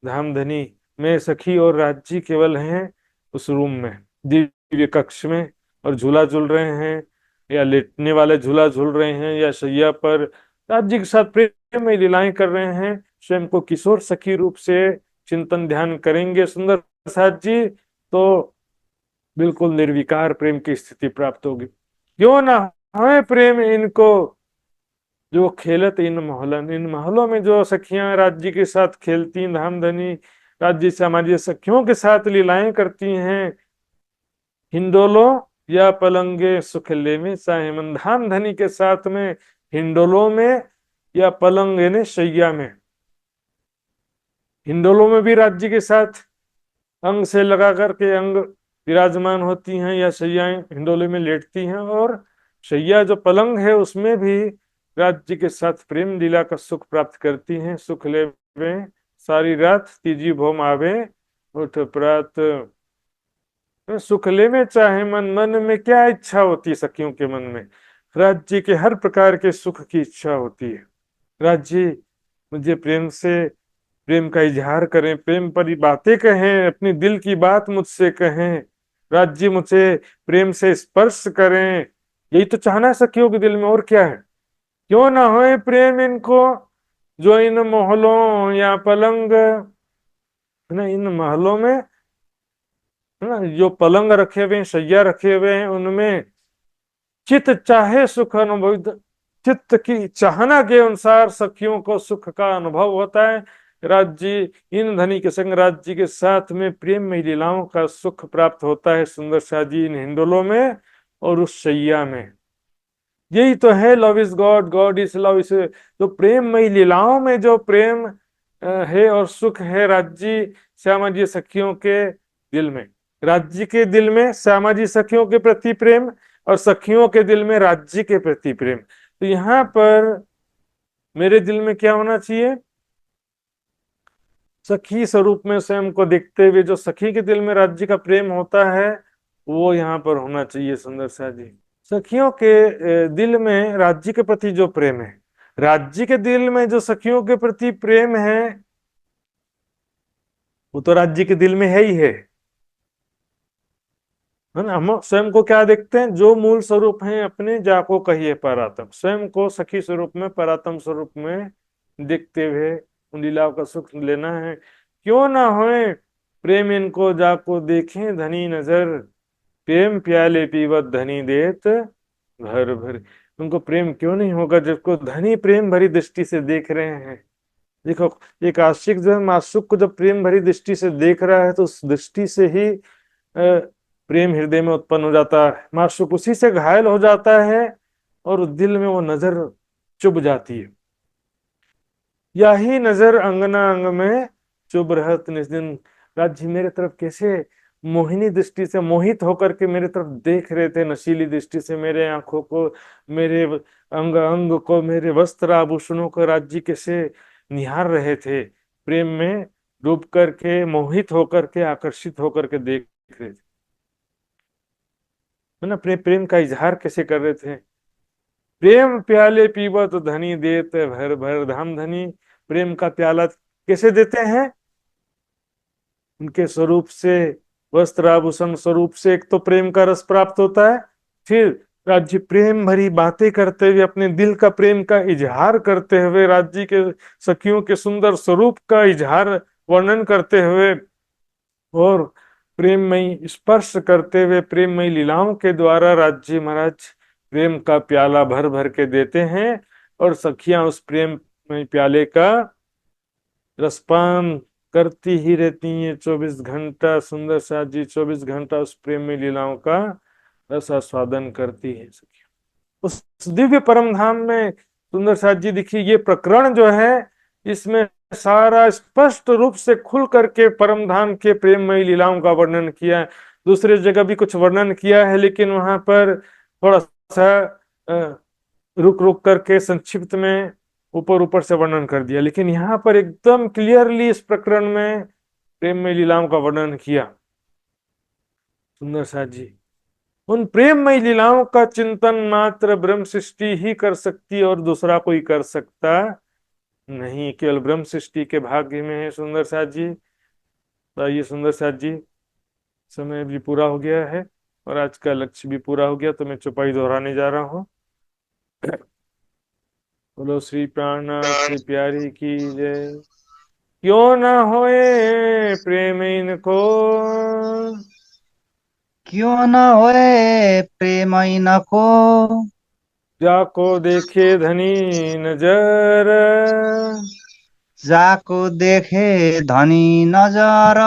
धामधनी, मैं सखी और राजी केवल हैं उस रूम में, दिव्य कक्ष में, और झूला झूल रहे हैं या लेटने वाले झूला झूल रहे हैं या शैया पर राज्य के साथ प्रेम में लीलाएं कर रहे हैं। स्वयं को किशोर सखी रूप से चिंतन ध्यान करेंगे सुंदर साथ जी, तो बिल्कुल निर्विकार प्रेम की स्थिति प्राप्त होगी। क्यों ना हमें प्रेम इनको जो खेलत इन महलन, इन महलों में जो सखियां राज्य के साथ खेलती, धामधनी राज्य समाजी सखियों के साथ लीलाएं करती हैं। हिंडोलो या पलंगे सुखले में, चाहे मन धामधनी के साथ में हिंडोलो में या पलंगे ने शैया में। हिंडोलो में भी राज्य के साथ अंग से लगा करके अंग विराजमान होती हैं या शैयाएं हिंडोले में लेटती हैं, और शैया जो पलंग है उसमें भी राज्य के साथ प्रेम लीला का सुख प्राप्त करती हैं। सुख ले वे सारी रात तीजी भोम आवे उठ प्रात, सुख ले में चाहे मन, मन में क्या इच्छा होती है सखियों के मन में, राज्य के हर प्रकार के सुख की इच्छा होती है। राज्य मुझे प्रेम से, प्रेम का इजहार करें, प्रेम भरी बातें कहें, अपनी दिल की बात मुझसे कहें, राज्य मुझे प्रेम से स्पर्श करें, यही तो चाहना है सखियों के दिल में, और क्या है। क्यों ना होए प्रेम इनको जो इन महलों या पलंग, है ना, इन महलों में, है ना, जो पलंग रखे हुए हैं, शैया रखे हुए हैं, उनमें चित चाहे सुख अनुभव, चित्त की चाहना के अनुसार सखियों को सुख का अनुभव होता है। राज्य इन धनी के संग राज्य के साथ में प्रेम में लीलाओं का सुख प्राप्त होता है सुंदर शादी इन हिंडोलों में और उस शैया में। यही तो है love is God, God is love. इस जो प्रेममयी लीलाओं में जो प्रेम है और सुख है राज्य श्यामा जी सखियों के दिल में, राज्य के दिल में श्यामा जी सखियों के प्रति प्रेम और सखियों के दिल में राज्य के प्रति प्रेम। तो यहाँ पर मेरे दिल में क्या होना चाहिए, सखी स्वरूप में स्वयं को देखते हुए जो सखी के दिल में राज्य का प्रेम होता है वो यहाँ पर होना चाहिए सुंदर सा जी। सखियों के दिल में राज्य के प्रति जो प्रेम है, राज्य के दिल में जो सखियों के प्रति प्रेम है, वो तो राज्य के दिल में है ही है ना। हम स्वयं को क्या देखते हैं, जो मूल स्वरूप है अपने जाको कहिए परातम, स्वयं को सखी स्वरूप में परातम स्वरूप में देखते हुए उन लीलाओं का सुख लेना है। क्यों ना होए प्रेम इनको जाको देखें धनी नजर, प्रेम प्याले पीवत धनी देत भर भर। उनको प्रेम क्यों नहीं होगा जबको धनी प्रेम भरी दृष्टि से देख रहे हैं। देखो एक आशिक जो है मासूक को जब प्रेम भरी दृष्टि से देख रहा है तो उस दृष्टि से ही प्रेम हृदय में उत्पन्न हो जाता है, मासूक उसी से घायल हो जाता है और दिल में वो नजर चुभ जाती है। यही नजर अंगना अंग में चुभ रहत निस दिन। राज्य मेरे तरफ कैसे मोहिनी दृष्टि से मोहित होकर के मेरे तरफ देख रहे थे, नशीली दृष्टि से मेरे आंखों को, मेरे अंग अंग को, मेरे वस्त्र आभूषणों को राज्य कैसे निहार रहे थे, प्रेम में डूब करके मोहित होकर के आकर्षित होकर के देख रहे थे, है ना। प्रेम का इजहार कैसे कर रहे थे। प्रेम प्याले पीबत धनी देत भर भर, धाम धनी प्रेम का प्याला कैसे देते हैं? उनके स्वरूप से, वस्त्र आभूषण स्वरूप से एक तो प्रेम का रस प्राप्त होता है, फिर राज्य प्रेम भरी बातें करते हुए, अपने दिल का प्रेम का इजहार करते हुए, राज्य के सखियों के सुंदर स्वरूप का इजहार, वर्णन करते हुए, और प्रेममयी स्पर्श करते हुए, प्रेममयी लीलाओं के द्वारा राज्य महाराज प्रेम का प्याला भर भर के देते हैं, और सखियां उस प्रेममयी प्याले का रसपान करती ही रहती हैं 24 घंटा। सुंदर साथ जी 24 घंटा उस प्रेममयी लीलाओं का रस आस्वादन करती है सखियां उस दिव्य परम धाम में। सुंदर साथ जी देखिए, ये प्रकरण जो है, इसमें सारा स्पष्ट रूप से खुल करके परम धाम के प्रेममयी लीलाओं का वर्णन किया है। दूसरी जगह भी कुछ वर्णन किया है, लेकिन वहां पर थोड़ा सा रुक रुक करके संक्षिप्त में ऊपर ऊपर से वर्णन कर दिया, लेकिन यहाँ पर एकदम क्लियरली इस प्रकरण में प्रेममयी लीलाओं का वर्णन किया। सुंदर साथ जी, उन प्रेममयी लीलाओं का चिंतन मात्र ब्रह्म सृष्टि ही कर सकती है, और दूसरा कोई कर सकता नहीं, केवल ब्रह्म सृष्टि के भाग्य में है। सुंदर साथ जी, तो ये सुंदर साथ जी, समय भी पूरा हो गया है और आज का लक्ष्य भी पूरा हो गया, तो मैं चौपाई दोहराने जा रहा हूँ। बोलो श्री प्राणनाथ प्यारी की जय। क्यों न होए प्रेम इनको, क्यों न होए प्रेम इनको, जाको देखे धनी नजर, जाको देखे धनी नजर,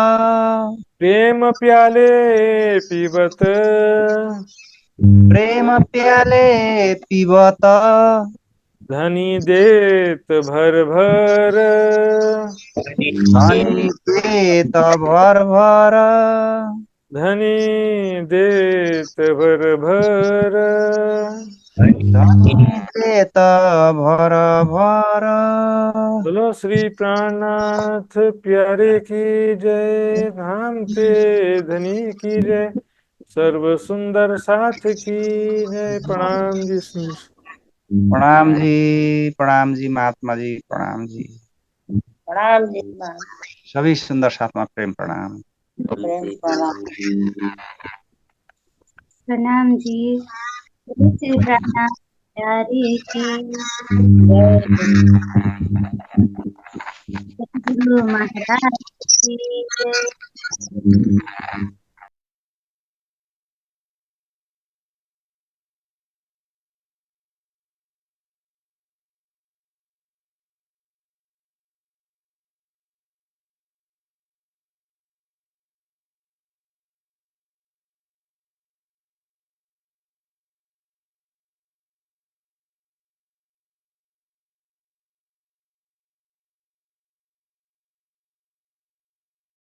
प्रेम प्याले पीबत, प्रेम प्याले पीबत, धनी देत भर भर, धनी देत भर भर, धनी देत भर भर। धनी देत भर भर। बोलो श्री प्राणनाथ प्यारे की जय, धाम के धनी की जय, सर्व सुंदर साथ की जय। प्रणाम जी। प्रणाम जी महात्मा जी, प्रणाम जी। प्रणाम जी। सभी सुंदर साथमा प्रेम प्रणाम। प्रणाम जी। श्री प्राणनाथ प्यारे की जय। गुरु महाराज की जय।